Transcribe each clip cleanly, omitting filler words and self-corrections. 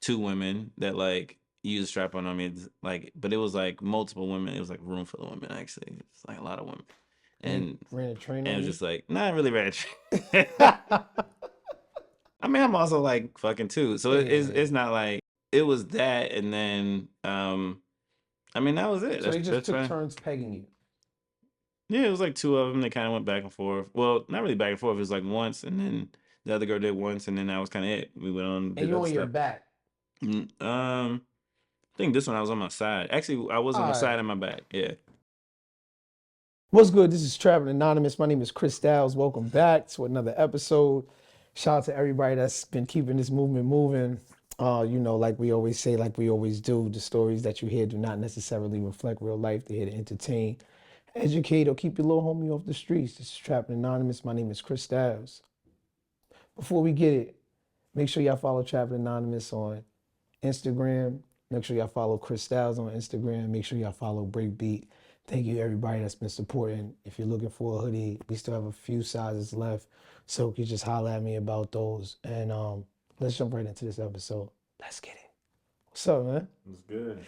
two women that like used strap-on on me. Like, but it was like multiple women. It was like a room full of women actually. It's like a lot of women, They and ran a train it on was you. just like not really rich. I mean, I'm also like fucking too, so Yeah. it's not like it was that, and then I mean that was it. So they just That's took fine. turns pegging you. Yeah, it was like two of them. They kind of went back and forth. Well, not really back and forth. It was like once, and then the other girl did once, and then that was kind of it. We went on And did you other on your stuff. back. I think this one I was on my side. Actually, I was on All the right. side of my back. Yeah. What's good? This is Trappin Anonymous. My name is Chris Styles. Welcome back to another episode. Shout out to everybody that's been keeping this movement moving. Like we always say, like we always do, the stories that you hear do not necessarily reflect real life. They're here to entertain, educate, or keep your little homie off the streets. This is Trappin Anonymous. My name is Chris Styles. Before we get it, make sure y'all follow Trappin Anonymous on Instagram. Make sure y'all follow Chris Styles on Instagram. Make sure y'all follow Breakbeat. Thank you everybody that's been supporting. If you're looking for a hoodie, we still have a few sizes left. So you can just holler at me about those. And let's jump right into this episode. Let's get it. What's up, man? It's good.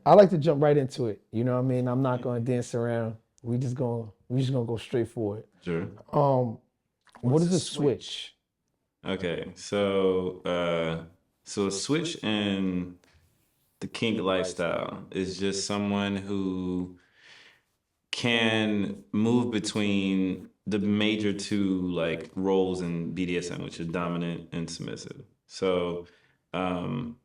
I like to jump right into it. You know what I mean? I'm not gonna dance around. We just gonna go straight for it. Sure. What is a switch? Okay. So a switch in the kink lifestyle is just someone who can move between the major two like roles in BDSM, which is dominant and submissive. So, um,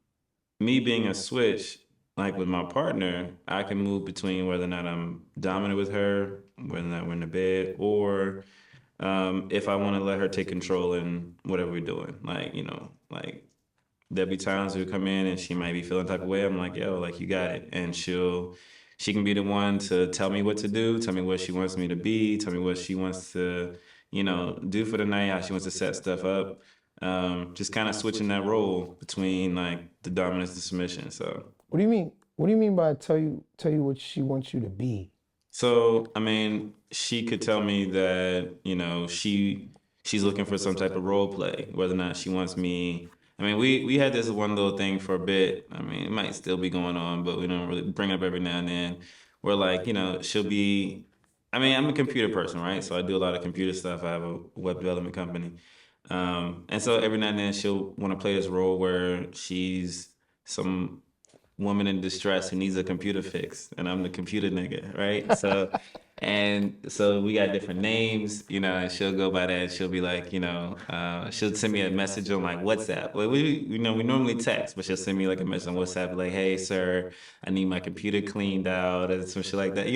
me being a switch, like with my partner, I can move between whether or not I'm dominant with her, whether or not we're in the bed, or if I want to let her take control in whatever we're doing. Like, like there'll be times we come in and she might be feeling type of way. I'm like, yo, like you got it. And she can be the one to tell me what to do, tell me what she wants me to be, tell me what she wants to, do for the night, how she wants to set stuff up. Just kind of switching that role between like the dominance and submission. So, What do you mean? What do you mean by tell you what she wants you to be? I mean, she could tell me that, she's looking for some type of role play, whether or not she wants me. I mean, we had this one little thing for a bit. I mean, it might still be going on, but we don't really bring it up every now and then. Where like, she'll be. I mean, I'm a computer person, right? So I do a lot of computer stuff. I have a web development company, and so every now and then she'll want to play this role where she's some woman in distress who needs a computer fix, and I'm the computer nigga, right? So we got different names, and she'll go by that. She'll be like, she'll send me a message on like WhatsApp. Like we normally text, but she'll send me like a message on WhatsApp, like, hey, sir, I need my computer cleaned out, and some shit like that.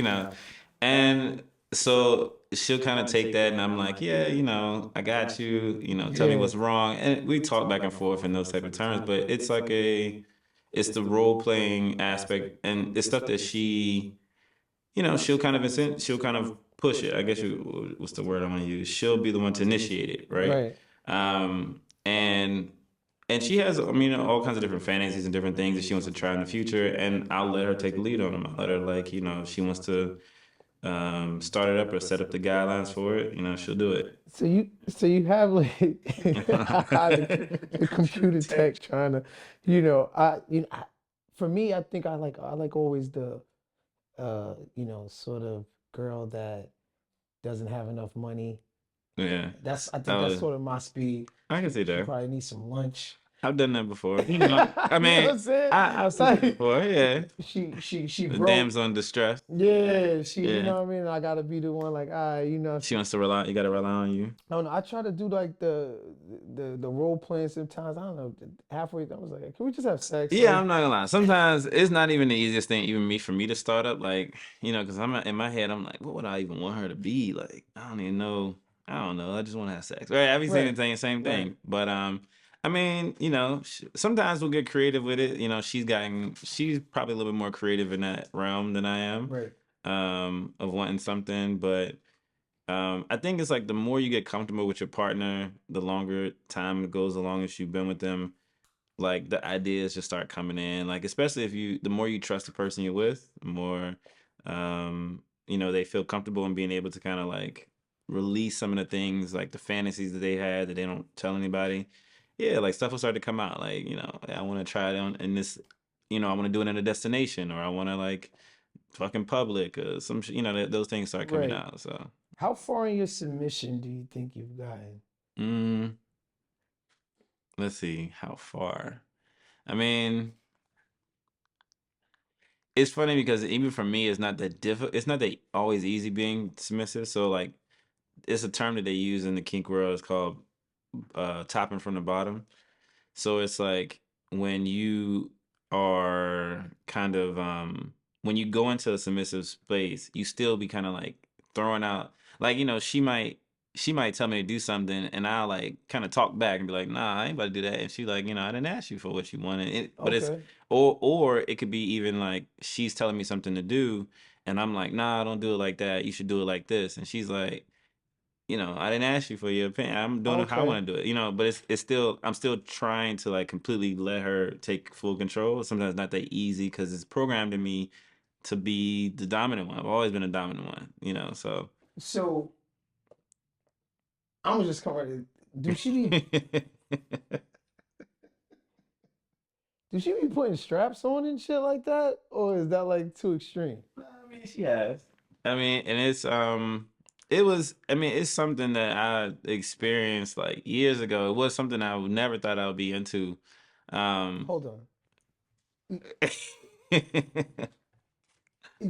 And so she'll kind of take that, and I'm like, yeah, I got you, tell me Yeah. what's wrong. And we talk back and forth in those type of terms, but it's the role playing aspect, and it's stuff that she'll kind of push it. I guess what's the word I want to use? She'll be the one to initiate it, right? Right. And she has, I mean, all kinds of different fantasies and different things that she wants to try in the future, and I'll let her take the lead on them. I'll let her like, if she wants to start it up or set up the guidelines for it, she'll do it. So you have like the computer tech trying to, for me, I think I like always the sort of girl that doesn't have enough money. Yeah, I think I that's was, sort of my speed. I can see She that. probably needs some lunch. I've done that before. You know I what mean, I'm saying? I've seen it Like before. Yeah, she the broke. damsel in distress. Yeah, you Yeah, know what I mean? I gotta be the one like, she wants to rely. You got to rely on you. I don't know. I try to do like the role playing sometimes. I don't know. Halfway, I was like, can we just have sex? Yeah, Like, I'm not gonna lie. Sometimes it's not even the easiest thing, even me for me to start up. Like, because I'm in my head, I'm like, what would I even want her to be? Like, I don't even know. I don't know. I just want to have sex. Right? I be saying right, the same right. thing. But I mean, sometimes we'll get creative with it. She's probably a little bit more creative in that realm than I am. Right. Of wanting something, but I think it's like the more you get comfortable with your partner, the longer time it goes, the longest you've been with them, like the ideas just start coming in. Like especially the more you trust the person you're with, the more they feel comfortable in being able to kind of like release some of the things like the fantasies that they had that they don't tell anybody. yeah, like stuff will start to come out. Like, I want to try it on in this, I want to do it in a destination, or I want to like fucking public, or some, those things start coming Right. out. So, How far in your submission do you think you've gotten? mm, let's see how far. I mean, it's funny because even for me, it's not that difficult. It's not that always easy being submissive. So like, it's a term that they use in the kink world. It's called topping from the bottom. So it's like when you are kind of when you go into a submissive space, you still be kind of like throwing out like, she might tell me to do something and I'll like kind of talk back and be like, nah, I ain't about to do that. And she like, I didn't ask you for what you wanted. But it's Okay. or it could be even like she's telling me something to do and I'm like, nah, don't do it like that. You should do it like this. And she's like, I didn't ask you for your opinion. I'm doing it how I Okay. want to do it, but it's still, I'm still trying to like completely let her take full control. Sometimes not that easy because it's programmed in me to be the dominant one. I've always been a dominant one, so. So I'm gonna just come right in. Do she be do she be putting straps on and shit like that? Or is that like too extreme? I mean, she has. I mean, and it's something that I experienced like years ago. It was something I would never thought I would be into. Um, Hold on.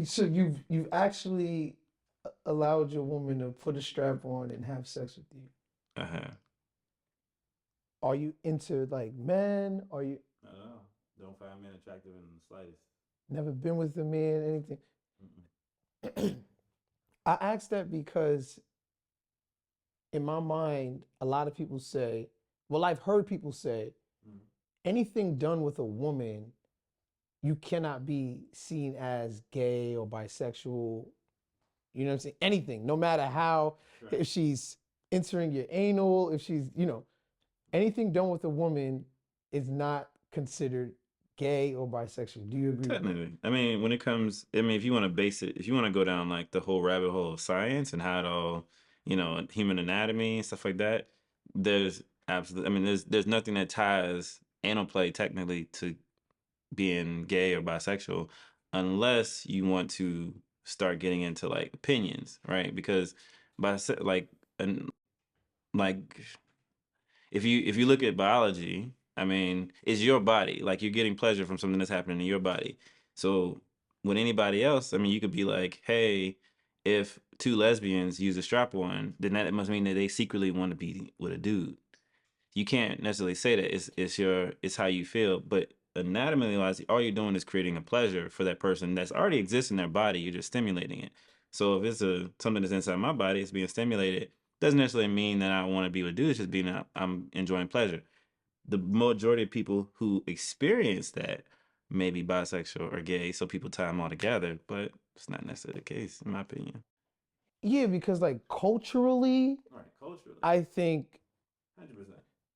So you've actually allowed your woman to put a strap on and have sex with you. uh-huh. Are you into like men? Are you I don't know. Don't find men attractive in the slightest. never been with a man, anything? Mm-mm. I ask that because in my mind, a lot of people say, well, I've heard people say, Mm. anything done with a woman, you cannot be seen as gay or bisexual. You know what I'm saying? Anything, no matter how, Right. if she's entering your anal, if she's, anything done with a woman is not considered gay or bisexual. Do you agree with that? Technically, I mean, when it comes, I mean, if you want to base it, if you want to go down like the whole rabbit hole of science and how it all, human anatomy and stuff like that, there's absolutely, I mean, there's nothing that ties anal play technically to being gay or bisexual, unless you want to start getting into like opinions, right? Because like, and like if you look at biology, I mean, it's your body. Like you're getting pleasure from something that's happening in your body. So when anybody else, I mean, you could be like, hey, if two lesbians use a strap on, then that must mean that they secretly want to be with a dude. You can't necessarily say that. It's how you feel. But anatomically wise, all you're doing is creating a pleasure for that person that's already exists in their body. You're just stimulating it. So if it's something that's inside my body, it's being stimulated, doesn't necessarily mean that I want to be with dudes. It's just being I'm enjoying pleasure. The majority of people who experience that may be bisexual or gay, so people tie them all together, but it's not necessarily the case, in my opinion. Yeah, because like culturally, All right, culturally, I think 100%.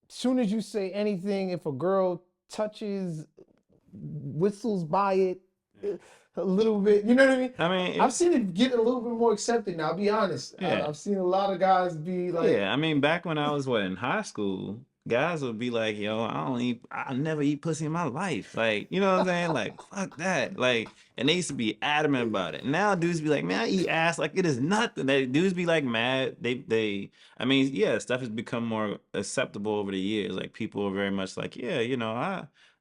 soon as you say anything, if a girl touches, whistles by it Yeah. a little bit, you know what I mean? I mean, I've it's seen it get a little bit more accepted now. I'll be honest. yeah. I've seen a lot of guys be like, Yeah, I mean, back when I was in high school, guys would be like, "Yo, I never eat pussy in my life." Like, you know what I'm saying? Like, fuck that. Like, and they used to be adamant about it. Now dudes be like, "Man, I eat ass like it is nothing." They dudes be like mad. I mean, yeah, stuff has become more acceptable over the years. Like, people are very much like, "Yeah,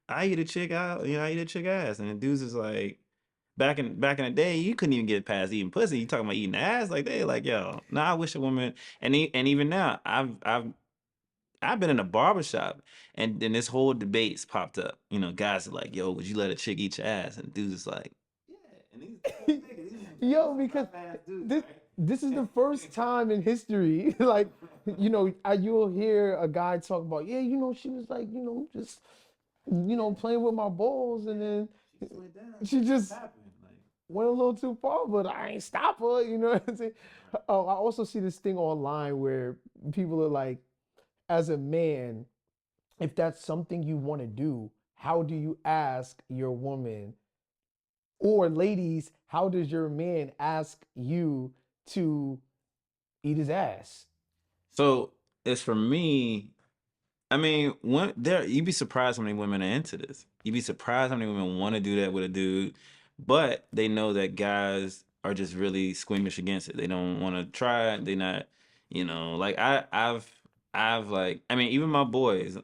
I eat a chick out, I eat a chick ass," and the dudes is like. Back in the day, you couldn't even get past eating pussy. You talking about eating ass? Like they like, yo, nah, I wish a woman and even now, I've been in a barbershop and then this whole debate's popped up. Guys are like, yo, would you let a chick eat your ass? And dudes is like, yeah. And yo, because rough ass dudes, this right? this is the first time in history, like, you'll hear a guy talk about, yeah, she was like, just, playing with my balls, and then She slid down. she just Happened. Like, went a little too far, but I ain't stop her, you know what I'm saying? Oh, I also see this thing online where people are like, as a man, if that's something you want to do, how do you ask your woman? Or ladies, how does your man ask you to eat his ass? so it's for me. I mean, you'd be surprised how many women are into this. You'd be surprised how many women want to do that with a dude, but they know that guys are just really squeamish against it. They don't want to try it. They not, like I've like, I mean, even my boys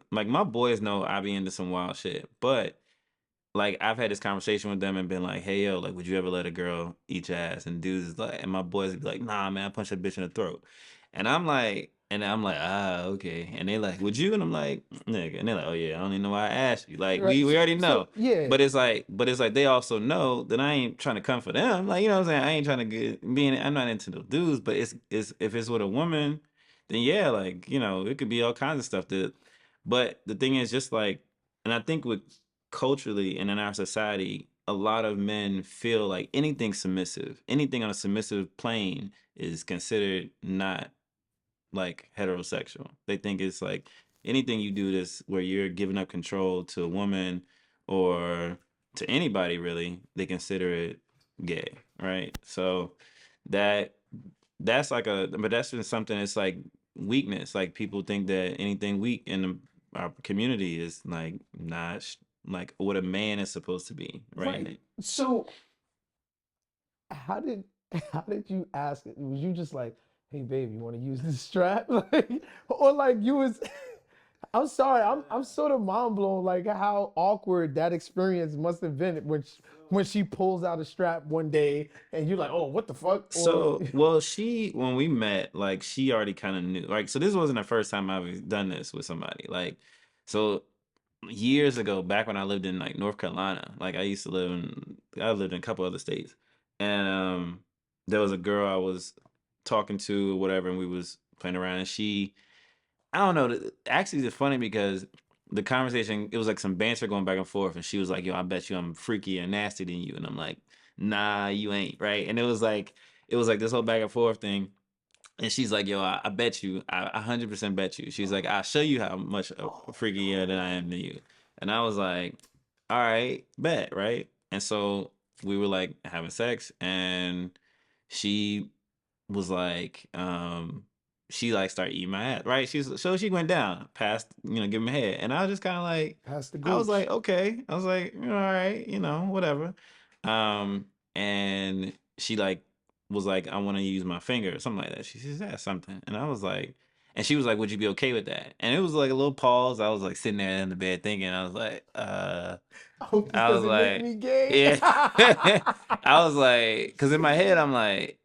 know I be into some wild shit, but like I've had this conversation with them and been like, "Hey yo, like, would you ever let a girl eat your ass?" And dudes is like, and my boys would be like, "Nah, man, I punch that bitch in the throat." And I'm like, ah, okay. And they like, "Would you?" And I'm like, "Nigga," and they're like, "Oh yeah, I don't even know why I asked you." Like Right. we already know. Yeah, But it's like they also know that I ain't trying to come for them. Like, you know what I'm saying? I ain't trying to I'm not into the dudes, but it's if it's with a woman, then yeah, like, it could be all kinds of stuff but the thing is just like, and I think with culturally and in our society, a lot of men feel like anything submissive, anything on a submissive plane is considered not like heterosexual. They think it's like anything you do this where you're giving up control to a woman or to anybody really, they consider it gay, right? So that but that's been something that's like weakness. Like people think that anything weak in our community is like not like what a man is supposed to be, right. right? So how did how did you ask it? Was you just like, hey babe, you want to use this strap? Like, or like you was I'm sorry, I'm sort of mind blown like how awkward that experience must have been when she pulls out a strap one day and you're like, oh, what the fuck? Or So, well, when we met, like, she already kind of knew. Like, so this wasn't the first time I've done this with somebody. Like, so years ago, back when I lived in like North Carolina, like I lived in a couple other states, and there was a girl I was talking to or whatever, and we was playing around, and I don't know. Actually, it's funny because the conversation, it was like some banter going back and forth, and she was like, "Yo, I bet you I'm freakier and nasty than you," and I'm like, "Nah, you ain't," right? And it was like this whole back and forth thing, and she's like, "Yo, I bet you, I 100% bet you." She's like, "I'll show you how much freakier than I am than you," and I was like, "All right, bet," right? And so we were like having sex, and she was like, she like started eating my ass, right? She went down past, giving me head, and I was just kind of like, pass the I was like, gooch. okay, I was like, all right, whatever. And she like was like, I want to use my finger or something like that. She says that something, and I was like, and she was like, would you be okay with that? And it was like a little pause. I was like sitting there in the bed thinking, I was like, I hope this I was doesn't make like, me gay. yeah. I was like, because in my head, I'm like,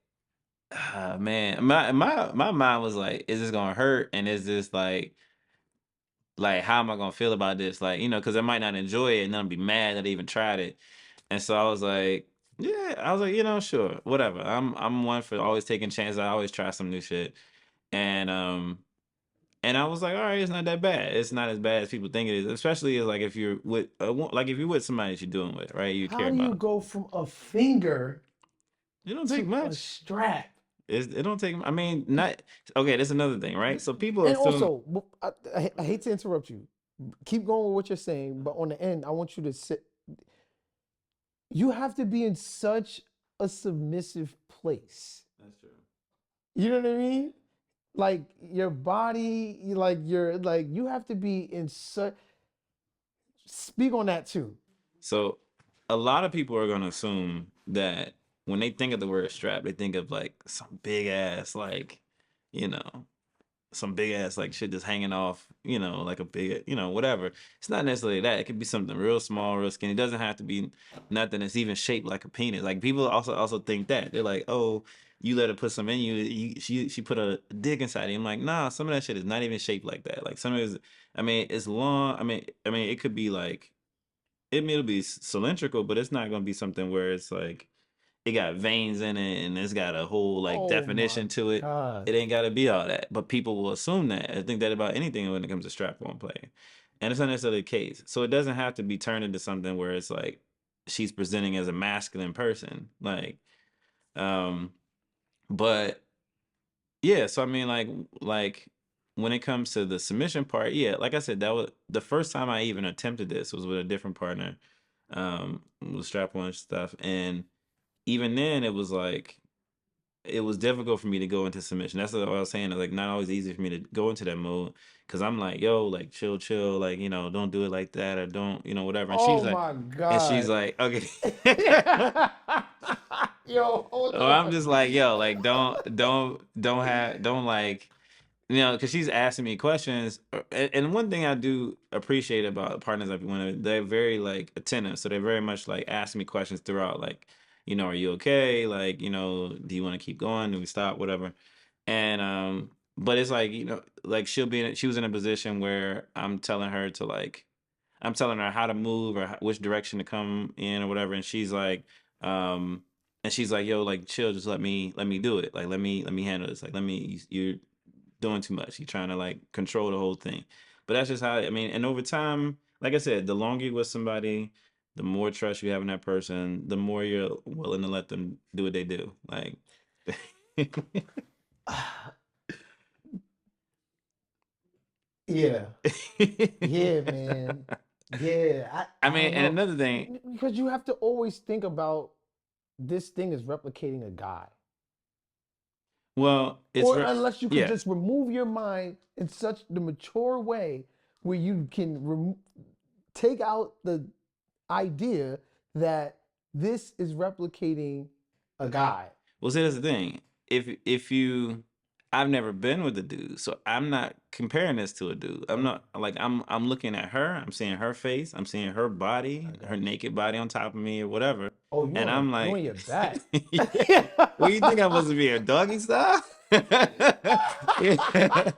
ah, man, my mind was like, is this gonna hurt? And is this like how am I gonna feel about this? Like, because I might not enjoy it and then I'll be mad that I even tried it. And so I was like, yeah, I was like, sure, whatever. I'm one for always taking chances. I always try some new shit. And and I was like, all right, it's not that bad. It's not as bad as people think it is. Especially like if you're with like if you're with somebody that you're doing with, right? You How care do you about. go from a finger It don't take to a much. strap? It don't take. I mean, not okay. That's another thing, right? So people And assume. also, I hate to interrupt you. Keep going with what you're saying, but on the end, I want you to sit. You have to be in such a submissive place. That's true. You know what I mean? Like your body, like you have to be in such. Speak on that too. So a lot of people are gonna assume that when they think of the word strap, they think of like some big ass, like, you know, some big ass like shit just hanging off, like a big, whatever. It's not necessarily that. It could be something real small, real skinny. It doesn't have to be nothing that's even shaped like a penis. Like people also think that. They're like, oh, you let her put some in you, she put a dick inside you. I'm like, nah, some of that shit is not even shaped like that. Like some of it is, I mean, it's long. I mean, it could be like it'll be cylindrical, but it's not gonna be something where it's like it got veins in it and it's got a whole like Oh my definition to it. God. It ain't gotta be all that. But people will assume that. I think that about anything when it comes to strap on play. And it's not necessarily the case. So it doesn't have to be turned into something where it's like she's presenting as a masculine person. Um, but yeah, so I mean like when it comes to the submission part, yeah, like I said, that was the first time I even attempted this was with a different partner, with strap on stuff. And even then it was like it was difficult for me to go into submission. That's what I was saying. It's like not always easy for me to go into that mode because I'm like, yo, like chill, chill, like don't do it like that or don't, whatever. Oh my And she's God. like, okay. Yo, hold Or I'm on. just like, yo, like don't like, because she's asking me questions. And one thing I do appreciate about partners I've been with, they're very like attentive. So they're very much like asking me questions throughout, like, are you okay? Like, do you want to keep going? Do we stop? Whatever. And but it's like, like she was in a position where I'm telling her how to move or which direction to come in or whatever, and um, she's like, yo, like chill, just let me do it, like let me handle this, like you're doing too much, you're trying to like control the whole thing, but that's just how I mean. And over time, like I said, the longer you're with somebody, the more trust you have in that person, the more you're willing to let them do what they do, like. Yeah. Yeah, man. Yeah. I I mean, don't and know. another thing, Because you have to always think about this thing is replicating a guy. well, Or unless you could yeah. just remove your mind in such the mature way where you can take out the idea that this is replicating a guy. Well, see, that's the thing. If you, I've never been with a dude, so I'm not comparing this to a dude. I'm not like I'm looking at her. I'm seeing her face. I'm seeing her body, I her got you. naked body on top of me or whatever. Oh, And I'm you on like, your back. yeah. What do you think I'm supposed to be, a doggy style? Yeah.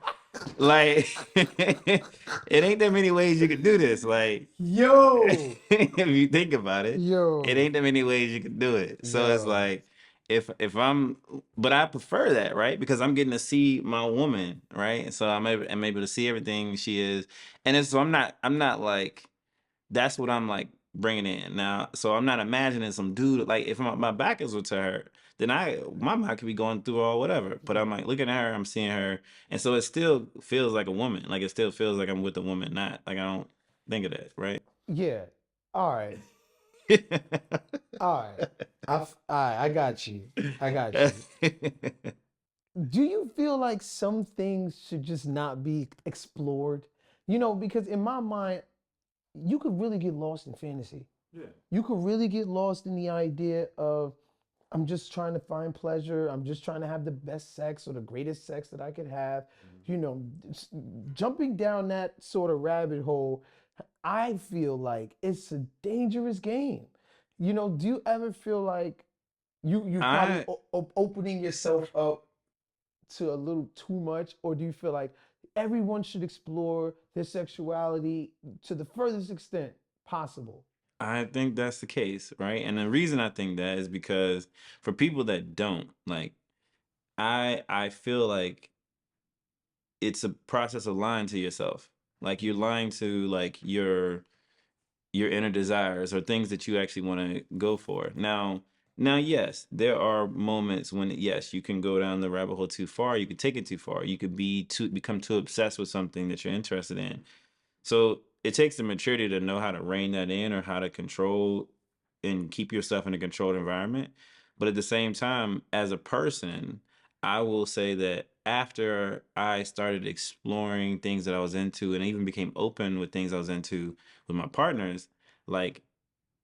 Like it ain't that many ways you could do this. Like Yo, if you think about it, it yo, ain't that many ways you could do it. So it's yo. like if I'm, but I prefer that, right? Because I'm getting to see my woman, right? So I'm able to see everything she is, and it's so I'm not like that's what I'm like bringing in now. So I'm not imagining some dude like if my back is to her, then my mind could be going through or whatever. But I'm like looking at her, I'm seeing her, and so it still feels like a woman. Like it still feels like I'm with a woman, not like I don't think of that, right? Yeah. All right. All right. All right. I got you. I got you. Do you feel like some things should just not be explored? Because in my mind, you could really get lost in fantasy. Yeah. You could really get lost in the idea of I'm just trying to find pleasure. I'm just trying to have the best sex or the greatest sex that I could have. You know, jumping down that sort of rabbit hole, I feel like it's a dangerous game. Do you ever feel like you probably I opening yourself up to a little too much, or do you feel like everyone should explore their sexuality to the furthest extent possible? I think that's the case, right? And the reason I think that is because for people that don't, like I feel like it's a process of lying to yourself. Like you're lying to like your inner desires or things that you actually want to go for. Now, yes, there are moments when yes, you can go down the rabbit hole too far. You could take it too far. You could become too obsessed with something that you're interested in. So it takes the maturity to know how to rein that in or how to control and keep yourself in a controlled environment. But at the same time, as a person, I will say that after I started exploring things that I was into and even became open with things I was into with my partners, like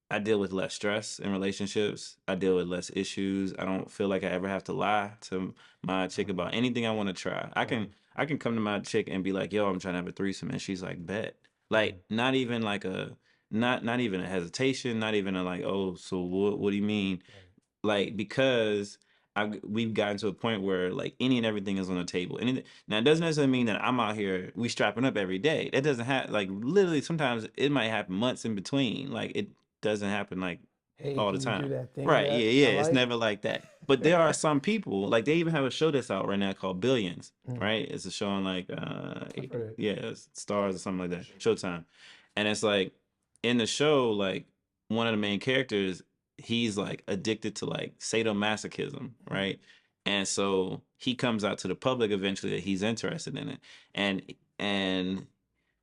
I deal with less stress in relationships. I deal with less issues. I don't feel like I ever have to lie to my chick about anything I want to try. I can come to my chick and be like, "Yo, I'm trying to have a threesome," and she's like, "Bet." Like not even like a not even a hesitation, not even a like, "Oh, so what do you mean?" Like because we've gotten to a point where like any and everything is on the table. And now it doesn't necessarily mean that I'm out here we strapping up every day. That doesn't have like literally sometimes it might happen months in between. Like it doesn't happen like Hey, all the can you do time. that thing Right? that Yeah, I yeah. It's like? never like that. But there are some people like they even have a show that's out right now called Billions. Mm, Right? It's a show on like I've heard it. yeah, Stars or something like that. Showtime, and it's like in the show like one of the main characters he's like addicted to like sadomasochism, right? And so he comes out to the public eventually that he's interested in it. And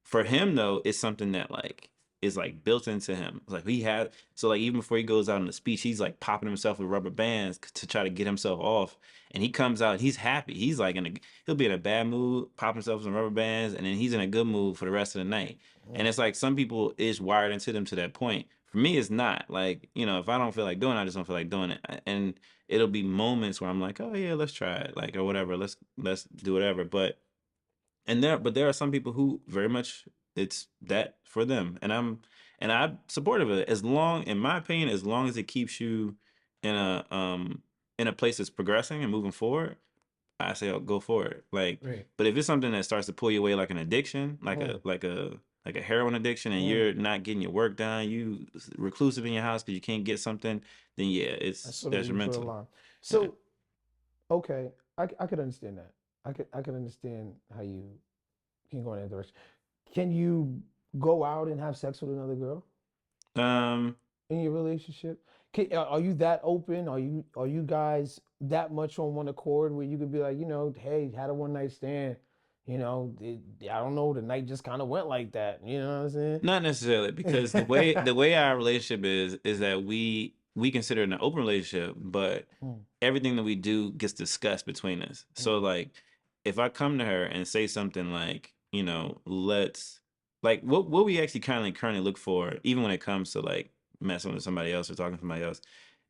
for him though, it's something that like is like built into him. Like he had, so like even before he goes out on the speech, he's like popping himself with rubber bands to try to get himself off. And he comes out, he's happy. He's like he'll be in a bad mood, pop himself some rubber bands, and then he's in a good mood for the rest of the night. And it's like some people is wired into them to that point. For me, it's not. Like, if I don't feel like doing it, I just don't feel like doing it. And it'll be moments where I'm like, oh yeah, let's try it, like, or whatever. Let's do whatever. But there are some people who very much it's that for them, and I'm supportive of it, as long, in my opinion, as long as it keeps you in a place that's progressing and moving forward. I say, oh, go for it. Like, Right. but if it's something that starts to pull you away, like an addiction, Mm. like a heroin addiction, and you're not getting your work done, you reclusive in your house because you can't get something, then yeah, That's it's sort of where you draw the detrimental. line. Yeah. So, okay, I could understand that. I could understand how you can go in that direction. Can you go out and have sex with another girl Um, in your relationship? Are you that open? Are you guys that much on one accord where you could be like, hey, had a one night stand, I don't know, the night just kind of went like that. You know what I'm saying? Not necessarily, because the way our relationship is that we consider it an open relationship, but Mm, everything that we do gets discussed between us. So mm, like, if I come to her and say something like, let's, like, what we actually currently look for, even when it comes to like messing with somebody else or talking to somebody else,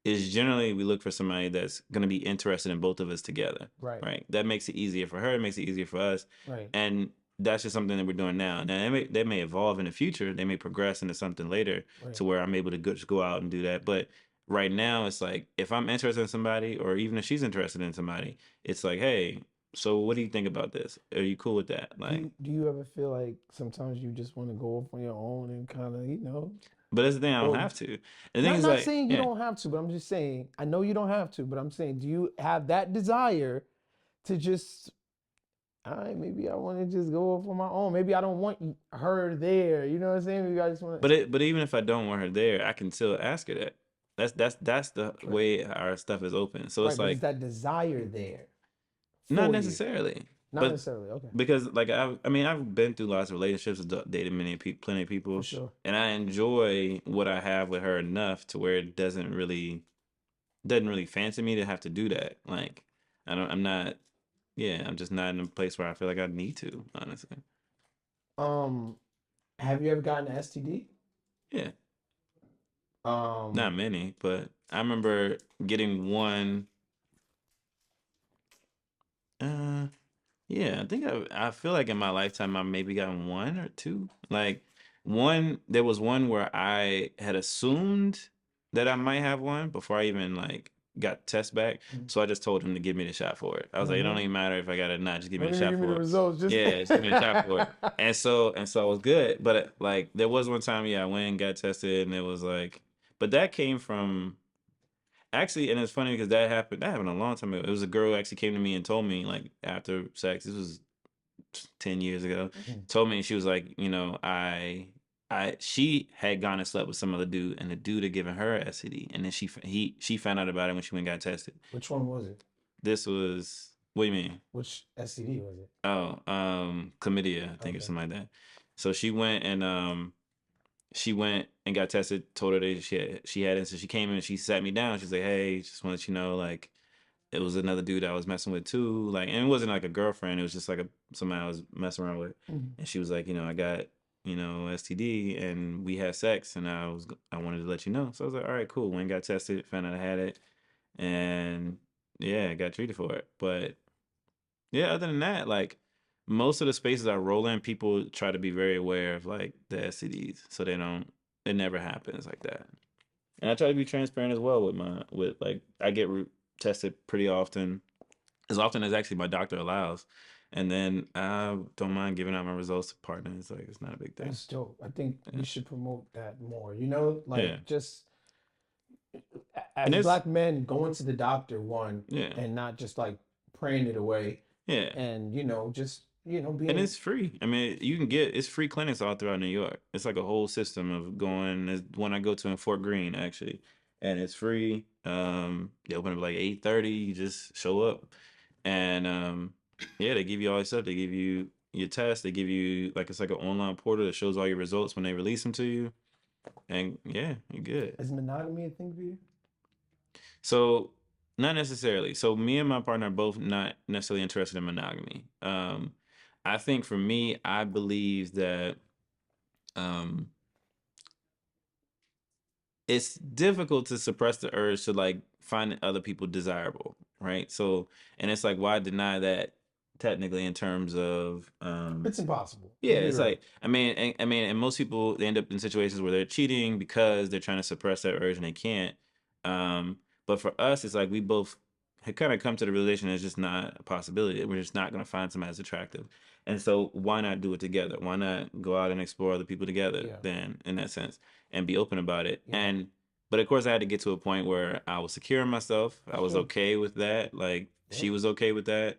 is generally we look for somebody that's going to be interested in both of us together, right, right? That makes it easier for her, it makes it easier for us, right, and that's just something that we're doing now. Now they may evolve in the future. They may progress into something later right. to where I'm able to just go out and do that. But right now, it's like if I'm interested in somebody, or even if she's interested in somebody, it's like, hey, so what do you think about this? Are you cool with that? Do Like, you do you ever feel like sometimes you just want to go off on your own and kind of, but that's the thing. I don't or have to. The thing not is, not like, saying you yeah. don't have to, but I'm just saying, I know you don't have to, but I'm saying, do you have that desire to just, all right, maybe I want to just go off on my own. Maybe I don't want her there. You know what I'm saying? Maybe I just want to. But even if I don't want her there, I can still ask her that. That's the Right, way our stuff is open. So it's right. But is like, that desire there not for you? necessarily, Not but necessarily. Okay, because like I mean I've been through lots of relationships, dated plenty of for people, sure. and I enjoy what I have with her enough to where it doesn't really fancy me to have to do that. Like, I'm not, yeah, I'm just not in a place where I feel like I need to, honestly. Um, have you ever gotten an STD? Yeah, not Um, many, but I remember getting one. Uh, Yeah, I think I feel like in my lifetime I maybe gotten one or two. Like, there was one where I had assumed that I might have one before I even like got test back. So I just told him to give me the shot for it. I was like, it don't mm-hmm. even matter if I got it or not, just give me Don't the even shot give me the for it. results. Just Yeah, just give me the shot for it. And so I was good. But like there was one time, yeah, I went and got tested, and it was like, but that came from. Actually, and it's funny because that happened a long time ago. It was a girl who actually came to me and told me, like, after sex. This was 10 years ago. Mhm. Told me, she was like, she had gone and slept with some other dude, and the dude had given her a STD, and then she found out about it when she went and got tested. Which one was it? This was, what do you mean? Which STD was it? Oh, chlamydia, I think, or Okay. something like that. So she went and got tested. Told her that she had it. So she came in and she sat me down. She's like, "Hey, just want to let you know, like, it was another dude I was messing with too. Like, and it wasn't like a girlfriend. It was just like somebody I was messing around with." Mhm. And she was like, I got, STD, and we had sex, and I wanted to let you know. So I was like, all right, cool. Went and got tested, found out I had it, and yeah, I got treated for it. But yeah, other than that, like, most of the spaces I roll in, people try to be very aware of like the STDs, so it never happens like that. And I try to be transparent as well with like, I get tested pretty often, as often as actually my doctor allows. And then I don't mind giving out my results to partners. Like, it's not a big thing. That's dope. I think we Yeah. should promote that more. Yeah. Like, just And as it's, black men going to the doctor, one, yeah. and not just like praying it away, Yeah. and just And being. it's free. I mean, it's free clinics all throughout New York. It's like a whole system of going. There's one I go to in Fort Greene, actually, and it's free. They open up like 8:30. You just show up, and yeah, they give you all this stuff. They give you your test. They give you like it's like an online portal that shows all your results when they release them to you, and yeah, you're good. Is monogamy a thing for you? So not necessarily. So me and my partner are both not necessarily interested in monogamy. I think for me, I believe that um, it's difficult to suppress the urge to like find other people desirable, right? So, and it's like, why deny that technically in terms of It's impossible. yeah, Let's be it's real. like and most people they end up in situations where they're cheating because they're trying to suppress that urge and they can't. But for us, it's like we both had kind of come to the realization it's just not a possibility. We're just not going to find somebody as attractive, and so why not do it together? Why not go out and explore other people together? Yeah. Then, in that sense, and be open about it. Yeah. And but of course, I had to get to a point where I was secure in myself. I was Sure. okay with that. Like Yeah. she was okay with that,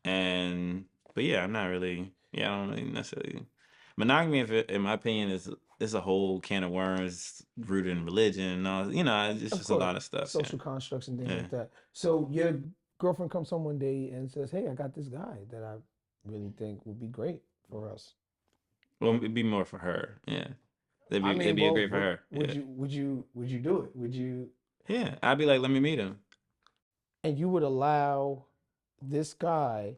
and but yeah, I'm not really. Yeah, I don't really necessarily. Monogamy, if it, in my opinion, is a whole can of worms rooted in religion and all. You know, it's Of just a course, lot of stuff. social constructs and things Yeah. like that. So your girlfriend comes home one day and says, "Hey, I got this guy that I really think would be great for us." Well, it'd be more for her. Yeah. I It'd mean, be a well, great for her. would Yeah. you do it? Would you? Yeah. I'd be like, let me meet him. And you would allow this guy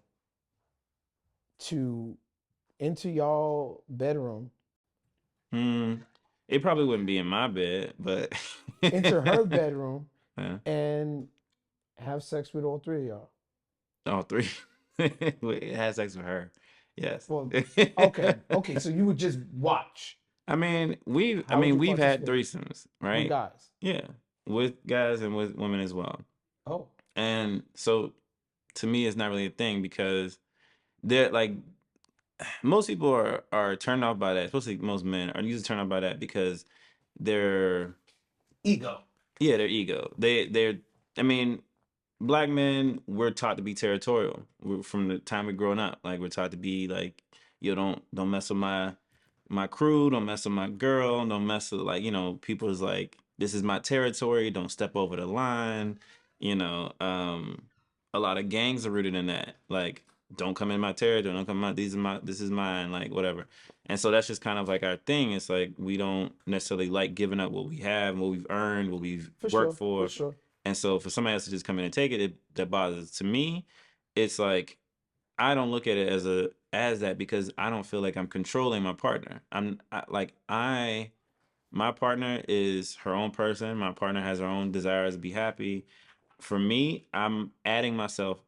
to enter y'all bedroom, Hmm. It probably wouldn't be in my bed, but enter her bedroom, yeah. and have sex with all three of y'all? All three. Wait, had sex with her. Yes. Well, okay. So you would just watch. I mean, How would you we've had participate? threesomes, With right? guys? Yeah, with guys and with women as well. Oh, And so to me, it's not really a thing because they're like most people are turned off by that. Especially most men are usually turned off by that because they're ego. yeah, their ego. They're I mean, black men we're taught to be territorial from the time we're growing up. Like we're taught to be like, yo, don't mess with my crew, don't mess with my girl, don't mess with like, people's like, this is my territory, don't step over the line. You know, a lot of gangs are rooted in that. Like, don't come in my territory, don't come in my this is mine, like whatever. And so that's just kind of like our thing. It's like we don't necessarily like giving up what we have, what we've earned, what we've For worked sure, for for. sure. And so for somebody else to just come in and take it, that bothers. To me, it's like I don't look at it as that because I don't feel like I'm controlling my partner. My partner is her own person. My partner has her own desires to be happy. For me, I'm adding myself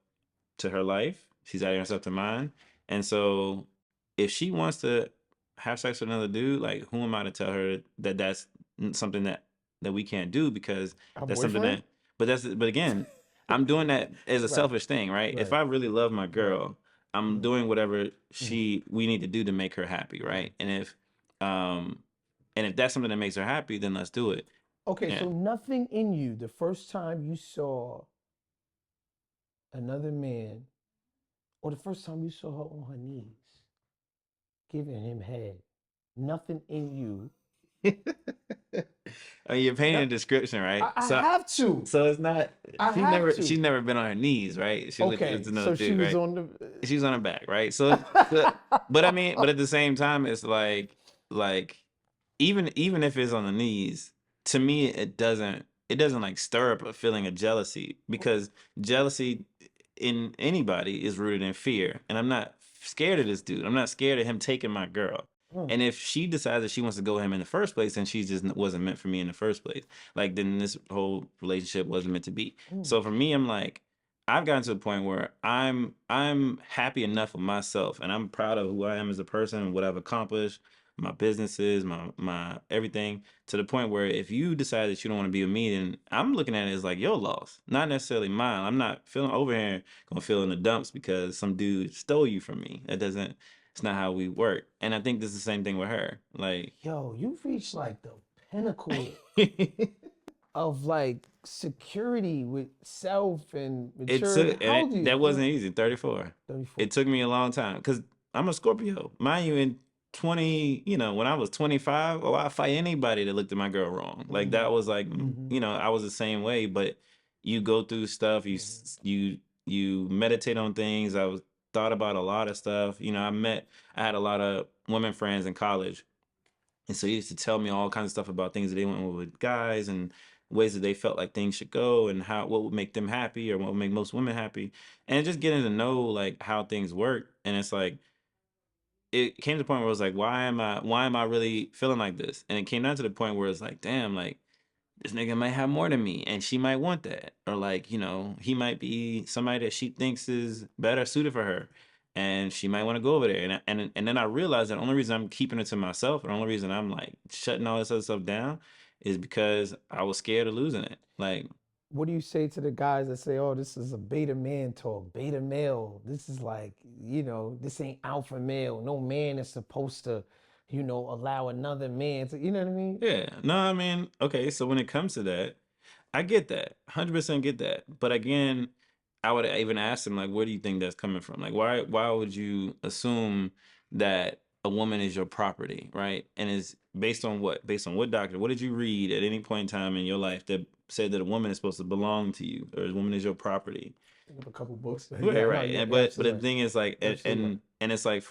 to her life. She's adding herself to mine. And so if she wants to have sex with another dude, like who am I to tell her that that's something that we can't do because Her that's something boyfriend? that but again, I'm doing that as a Right, selfish thing, right? If right, I really love my right. girl, I'm Mhm, doing whatever mhm. we need to do to make her happy, right? Um and if that's something that makes her happy, then let's do it. Okay, Yeah. so nothing in you, the first time you saw another man, or the first time you saw her on her knees, giving him head, nothing in you. You're painting No, a description, right? I have to. So it's not I have she's to. never been on her knees, right? She was Okay, it's another so she dude, was right? on the. She's on her back, right? But I mean, but at the same time, it's like even if it's on the knees, to me it doesn't like stir up a feeling of jealousy because jealousy in anybody is rooted in fear, and I'm not scared of this dude. I'm not scared of him taking my girl. Mm, And if she decides that she wants to go with him in the first place, then she just wasn't meant for me in the first place. Like then this whole relationship wasn't meant to be. mm. So for me, I'm like, I've gotten to a point where I'm happy enough with myself and I'm proud of who I am as a person and what I've accomplished, my businesses, my everything, to the point where if you decide that you don't want to be with me, then I'm looking at it as like your loss, not necessarily mine. I'm not feeling over here gonna feel in the dumps because some dude stole you from me. It's not how we work. And I think this is the same thing with her. Like Yo, you've reached like the pinnacle of like security with self and It maturity. took How old are you? that wasn't easy. 34. 34. It took me a long time because I'm a Scorpio. Mind you, in 20, when I was 25, I fight anybody that looked at my girl wrong. Like Mm-hmm. that was like, Mm-hmm. I was the same way. But you go through stuff. Mm-hmm. You meditate on things. thought about a lot of stuff. I had a lot of women friends in college, and so he used to tell me all kinds of stuff about things that they went with guys and ways that they felt like things should go and what would make them happy or what would make most women happy. And just getting to know like how things work. And it's like it came to the point where it was like, why am I really feeling like this? And it came down to the point where it's like, damn, like this nigga might have more than me and she might want that. Or like, he might be somebody that she thinks is better suited for her. And she might want to go over there. And then I realized that the only reason I'm keeping it to myself, the only reason I'm like shutting all this other stuff down is because I was scared of losing it. Like, What do you say to the guys that say, "Oh, this is a beta man talk, beta male. This is like, this ain't alpha male. No man is supposed to, allow another man to," you know what I mean? yeah, no, I mean, okay, so when it comes to that, I get that, 100% get that. But again, I would even ask them like, where do you think that's coming from? Like, why would you assume that a woman is your property, right? And is based on what? Based on what doctor? What did you read at any point in time in your life that said that a woman is supposed to belong to you or a woman is your property? I have a couple books. Right, Yeah, no, right. you're But the absolutely right. thing is like You're absolutely right. and it's like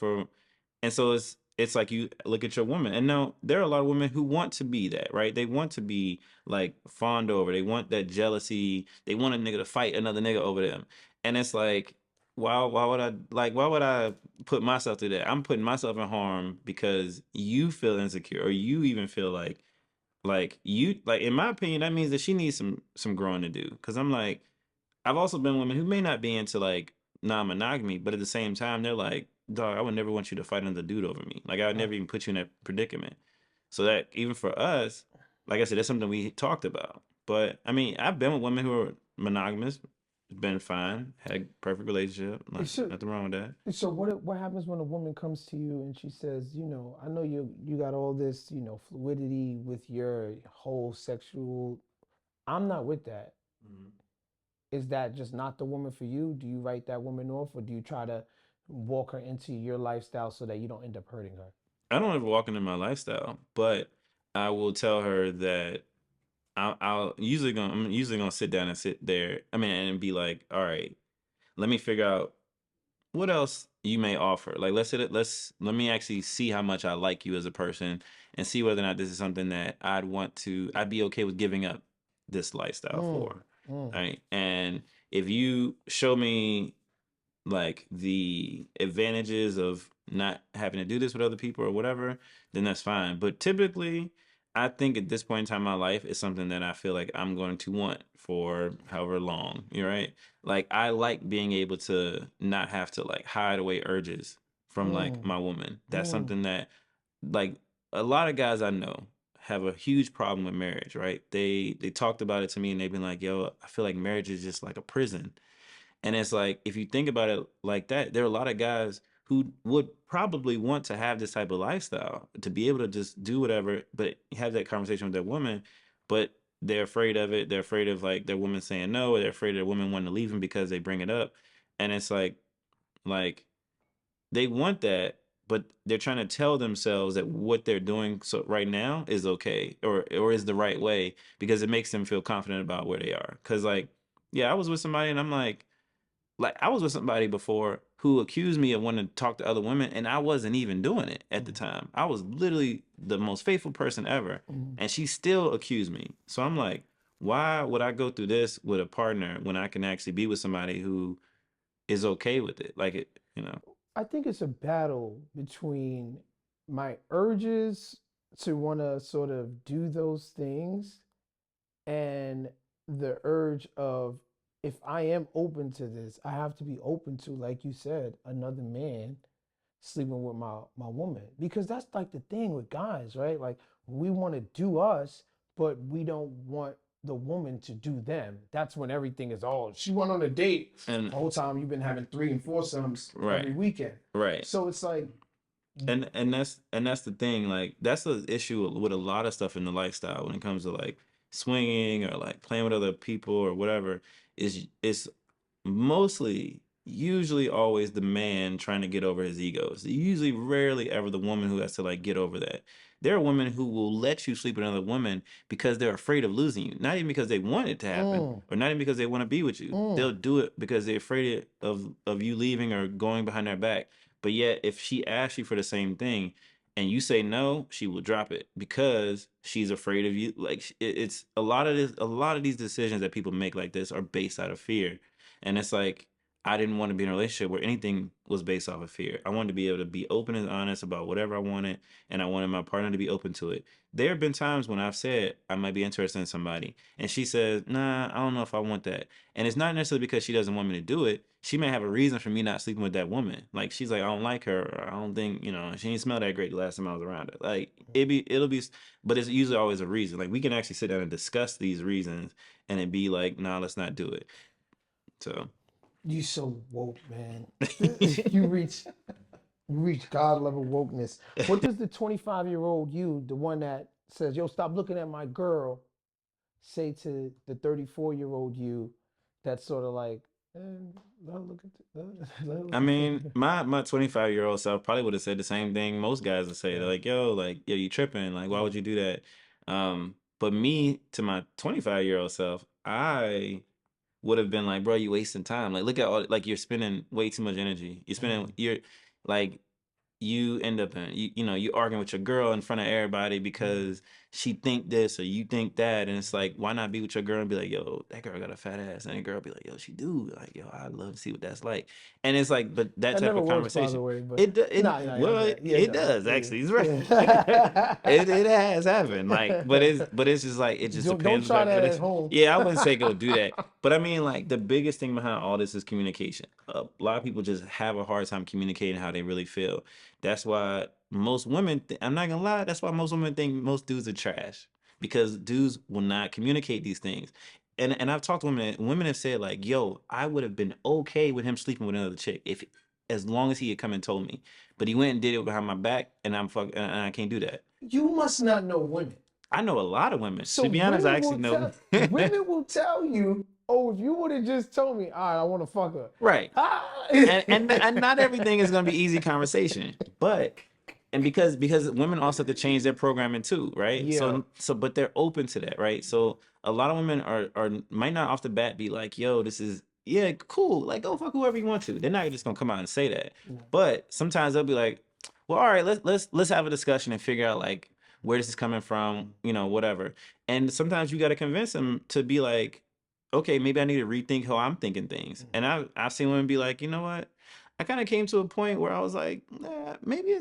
and so it's like you look at your woman and now there are a lot of women who want to be that, right? They want to be like fawned over. They want that jealousy. They want a nigga to fight another nigga over them. And it's like why would I put myself through that? I'm putting myself in harm because you feel insecure or you even feel like in my opinion that means that she needs some growing to do. Cause I'm like I've also been women who may not be into like non-monogamy, but at the same time, they're like, dog, I would never want you to fight another dude over me. Like I would Right. never even put you in that predicament. So that even for us, like I said, that's something we talked about. But I mean, I've been with women who are monogamous, it's been fine, had a perfect relationship, So, nothing wrong with that. so what happens when a woman comes to you and she says, I know you got all this, fluidity with your whole sexual. I'm not with that. Mhm. Is that just not the woman for you? Do you write that woman off, or do you try to walk her into your lifestyle so that you don't end up hurting her? I don't ever walk into my lifestyle, but I will tell her that I'm usually gonna sit down and sit there. I mean, and be like, all right, let me figure out what else you may offer. Like let me actually see how much I like you as a person and see whether or not this is something that I'd be okay with giving up this lifestyle Mm, for. mm, Right. And if you show me like the advantages of not having to do this with other people or whatever, then that's fine. But typically, I think at this point in time in my life, it's something that I feel like I'm going to want for however long. You're right. Like I like being able to not have to like hide away urges from like mm, my woman. That's mm, something that like a lot of guys I know have a huge problem with marriage, right? They talked about it to me and they've been like, yo, I feel like marriage is just like a prison. And it's like, if you think about it like that, there are a lot of guys who would probably want to have this type of lifestyle to be able to just do whatever, but have that conversation with their woman, but they're afraid of it. They're afraid of like their woman saying no, or they're afraid of their woman wanting to leave them because they bring it up. And it's like they want that, but they're trying to tell themselves that what they're doing so right now is okay or is the right way because it makes them feel confident about where they are. Cause like, yeah, I was with somebody and I'm like I was with somebody before who accused me of wanting to talk to other women, and I wasn't even doing it at the mm, time. I was literally the most faithful person ever, mm. and she still accused me. So I'm like, why would I go through this with a partner when I can actually be with somebody who is okay with it? Like it. I think it's a battle between my urges to want to sort of do those things and the urge of, if I am open to this, I have to be open to, like you said, another man sleeping with my woman, because that's like the thing with guys, right? Like we want to do us, but we don't want the woman to do them. That's when everything is all, she went on a date, And the whole time you've been having three and foursomes right, every weekend. right. So it's like, And that's the thing. Like that's the issue with a lot of stuff in the lifestyle when it comes to like swinging or like playing with other people or whatever. Is it's mostly usually always the man trying to get over his ego. It's usually rarely ever the woman who has to like get over that. There are women who will let you sleep with another woman because they're afraid of losing you. Not even because they want it to happen, or not even because they want to be with you. They'll do it because they're afraid of you leaving or going behind their back. But yet, if she asks you for the same thing and you say no, she will drop it because she's afraid of you. Like it's a lot of this, a lot of these decisions that people make like this are based out of fear, and it's like I didn't want to be in a relationship where anything was based off of fear. I wanted to be able to be open and honest about whatever I wanted, and I wanted my partner to be open to it. There have been times when I've said I might be interested in somebody, and she says, "Nah, I don't know if I want that." And it's not necessarily because she doesn't want me to do it. She may have a reason for me not sleeping with that woman. Like she's like, I don't like her. Or I don't think she didn't smell that great the last time I was around her. Like it'll be, but it's usually always a reason. Like we can actually sit down and discuss these reasons, and it be like, nah, let's not do it. So. You so woke, man. You reach God level wokeness. What does the 25-year-old you, the one that says, "Yo, stop looking at my girl," say to the 34-year-old you that's sort of like, let her look at let her I look mean, at my 25-year-old self probably would have said the same thing most guys would say. They're yeah. like, yo, you tripping. Like, why would you do that? But me to my 25-year-old self, I would have been like, bro, you wasting time. Like, look at all, like, you're spending way too much energy. You're like, you end up in you arguing with your girl in front of everybody because she think this or you think that, and it's like, why not be with your girl and be like, yo, that girl got a fat ass, and the girl be like, yo, she do, like, yo, I'd love to see what that's like. And it's like, but that That type never of works, by the conversation, way, but it I well, get it. Yeah, it no, does actually. He's right. yeah. It has happened, like, but it's just like, it just Don't depends. try But that at it's, home. yeah, I wouldn't say go do that. But I mean, like, the biggest thing behind all this is communication. A lot of people just have a hard time communicating how they really feel. That's why most women, I'm not gonna lie, that's why most women think most dudes are trash, because dudes will not communicate these things. And I've talked to women, and women have said, like, yo, I would have been okay with him sleeping with another chick if, as long as he had come and told me. But he went and did it behind my back, and and I can't do that. You must not know women. I know a lot of women. So To be honest, I actually know. women will tell you, "Oh, if you would have just told me, all right, I want to fuck her." Right. Ah. And not everything is going to be easy conversation, but and because women also have to change their programming too, right? Yeah. So but they're open to that, right? So a lot of women are might not off the bat be like, yo, this is, yeah, cool, like, go fuck whoever you want to. They're not just gonna come out and say that, but sometimes they'll be like, well, all right, let's have a discussion and figure out like where this is coming from, whatever. And sometimes you got to convince them to be like, okay, maybe I need to rethink how I'm thinking things. And I've seen women be like, you know what? I kind of came to a point where I was like, nah, maybe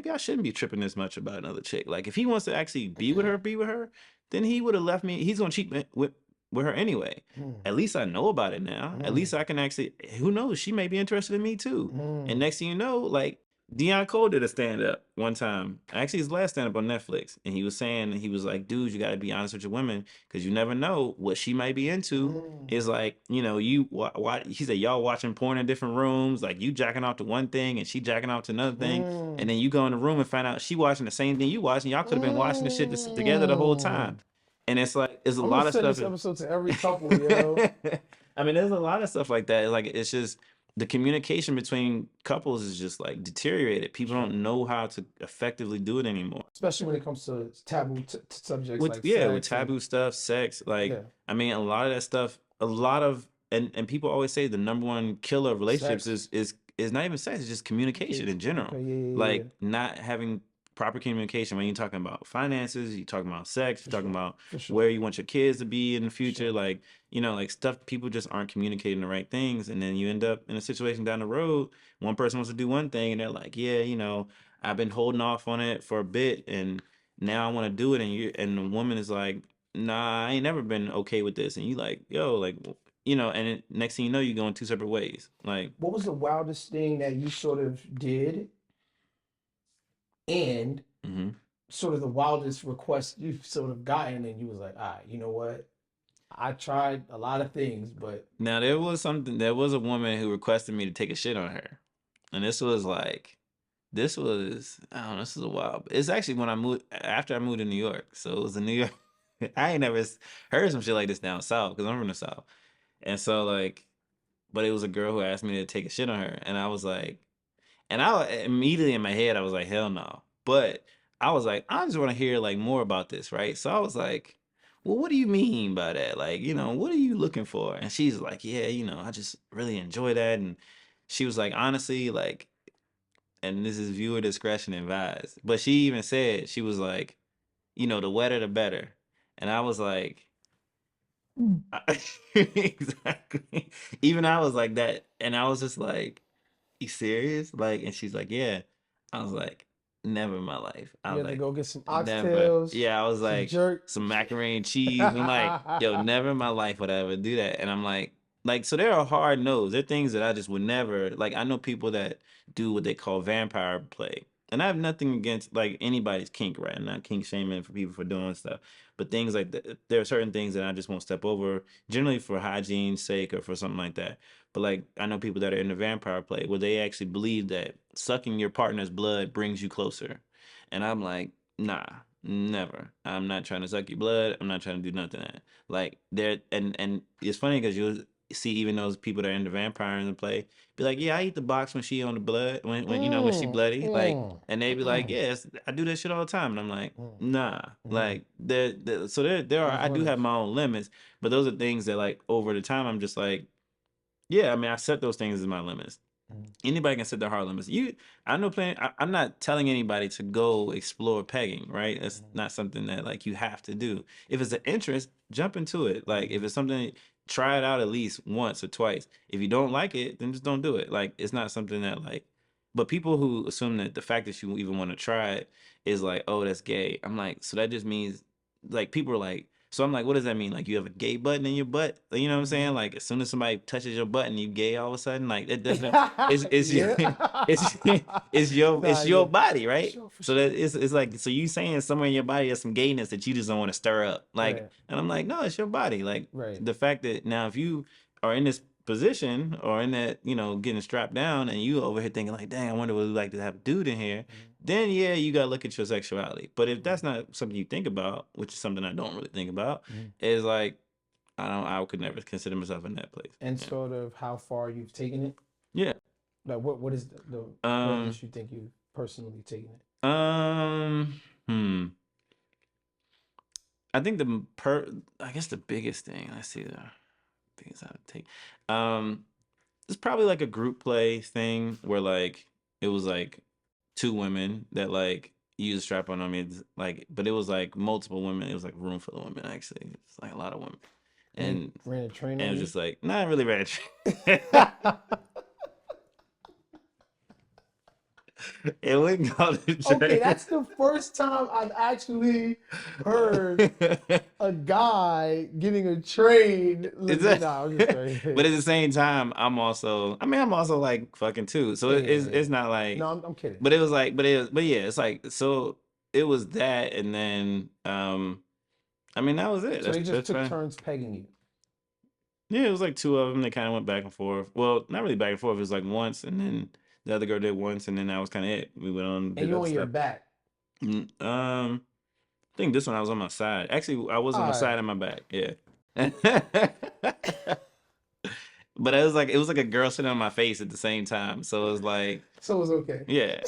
I shouldn't be tripping this much about another chick. Like, if he wants to actually be with her, then he would have left me. He's gonna cheat with her anyway. At least I know about it now. At least I can actually. Who knows? She may be interested in me too. And next thing you know, like, Deion Cole did a stand up one time. Actually, his last stand up on Netflix, and he was saying, he was like, "Dude, you got to be honest with your women, because you never know what she might be into." Is like, he said, y'all watching porn in different rooms, like you jacking off to one thing and she jacking off to another thing, and then you go in the room and find out she watching the same thing you watching. Y'all could have been watching the shit together the whole time. And it's like, there's a I'm gonna lot of send stuff. this episode to every couple, yo. I mean, there's a lot of stuff like that. Like, it's just the communication between couples is just like deteriorated. People don't know how to effectively do it anymore. Especially when it comes to taboo subjects With like yeah, with sex taboo stuff, sex, like, I mean, a lot of that stuff, a lot of and people always say the number one killer of relationships Sex. is not even sex, it's just communication in general. Okay, yeah. Like, not having proper communication when you're talking about finances, you're talking about sex, you're talking about where you want your kids to be in the future, like, like stuff, people just aren't communicating the right things, and then you end up in a situation down the road, one person wants to do one thing and they're like, yeah, I've been holding off on it for a bit and now I want to do it, and the woman is like, nah, I ain't never been okay with this, and you like, yo, like, and next thing you know, you go in two separate ways. Like, what was the wildest thing that you sort of did, and sort of the wildest request you've sort of gotten, and you was like, all right, you know what? I tried a lot of things, but now there was a woman who requested me to take a shit on her, and this was I don't know, this was a while. It's actually when I moved after I moved to New York, so it was in New York. I ain't never heard some shit like this down south because I'm from the south, and so like, but it was a girl who asked me to take a shit on her, and I was like, and I immediately in my head I was like, hell no. But I was like, I just want to hear like more about this, right? So I was like, well, what do you mean by that? Like, what are you looking for? And she's like, yeah, I just really enjoy that. And she was like, honestly, like, and this is viewer discretion advised. But she even said, she was like, the wetter the better. And I was like, exactly. Even I was like that. And I was just like, you serious? Like, and she's like, yeah. I was like, never in my life. I You was have to like, go get some never. oxtails, Yeah, I was some like, jerk. some macaroni and cheese. I'm like, yo, never in my life would I ever do that. And I'm like, so there are hard no's. There are things that I just would never, like, I know people that do what they call vampire play. And I have nothing against, like, anybody's kink, right? I'm not kink shaming for people for doing stuff. But things like that, there are certain things that I just won't step over, generally for hygiene's sake or for something like that. But like I know people that are in the vampire play where they actually believe that sucking your partner's blood brings you closer. And I'm like, nah, never. I'm not trying to suck your blood. I'm not trying to do nothing like that. Like there and it's funny because you'll see even those people that are in the vampire in the play be like, yeah, I eat the box when she on the blood when she Mm, bloody. Like mm, and they be like, mm, yes, I do that shit all the time. And I'm like, mm, nah. mm. Like so there are There's I do have limits. my own limits, but those are things that like over the time I'm just like yeah, I mean, I set those things as my limits. Mm, Anybody can set their hard limits. I know playing. I'm not telling anybody to go explore pegging, right? That's mm, not something that like you have to do. If it's an interest, jump into it. Like if mm, it's something, try it out at least once or twice. If you don't like it, then just don't do it. Like it's not something that like. But people who assume that the fact that you even want to try it is like, oh, that's gay. I'm like, so that just means like people are like, so I'm like, what does that mean? Like you have a gay button in your butt? You know what I'm saying? mm. Like as soon as somebody touches your button, you gay all of a sudden? Like it doesn't it's your Yeah. it's Nah, it's yeah. your body, For right? sure, for So sure. that it's like so you saying somewhere in your body there's some gayness that you just don't want to stir up. Like Right, and I'm like, no, it's your body. Like right. the fact that now if you are in this position or in that, getting strapped down and you over here thinking like, dang, I wonder what it would like to have a dude in here, Mm, then yeah, you gotta look at your sexuality. But if mm, that's not something you think about, which is something I don't really think about, mm. is like I could never consider myself in that place. And Yeah. sort of how far you've taken it. Yeah. Like what is the Um furthest you think you've personally taken it? um hmm. I think I guess the biggest thing, let's see the things I would take. Um it's probably like a group play thing where like it was like two women that like used strap on me like but it was like multiple women. It was like a room full of women actually. It's like a lot of women. And they And ran a train and it on was you? just like not really rich. It wouldn't go to Okay, train. that's the first time I've actually heard a guy getting a train. Look, It's a- nah, I'm just but saying. at the same time, I'm also like fucking too. So Yeah, it, yeah, it's yeah, yeah. it's not No, like, I'm kidding. but it was like, but yeah, it's like so it was that, and then I mean that was it. So they just That's took fine. turns pegging you. Yeah, it was like two of them. They kind of went back and forth. Well, not really back and forth. It was like once, and then the other girl did once, and then that was kind of it. We went on and And did you other on your stuff. back. I think this one I was on my side. Actually, I was on my All right. side and my back. Yeah. But it was like a girl sitting on my face at the same time. So it was like, So it's okay. yeah.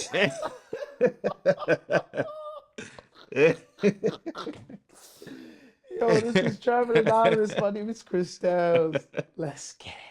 Yo, this is Trappin Anonymous. My name is Chris Styles. Let's get it.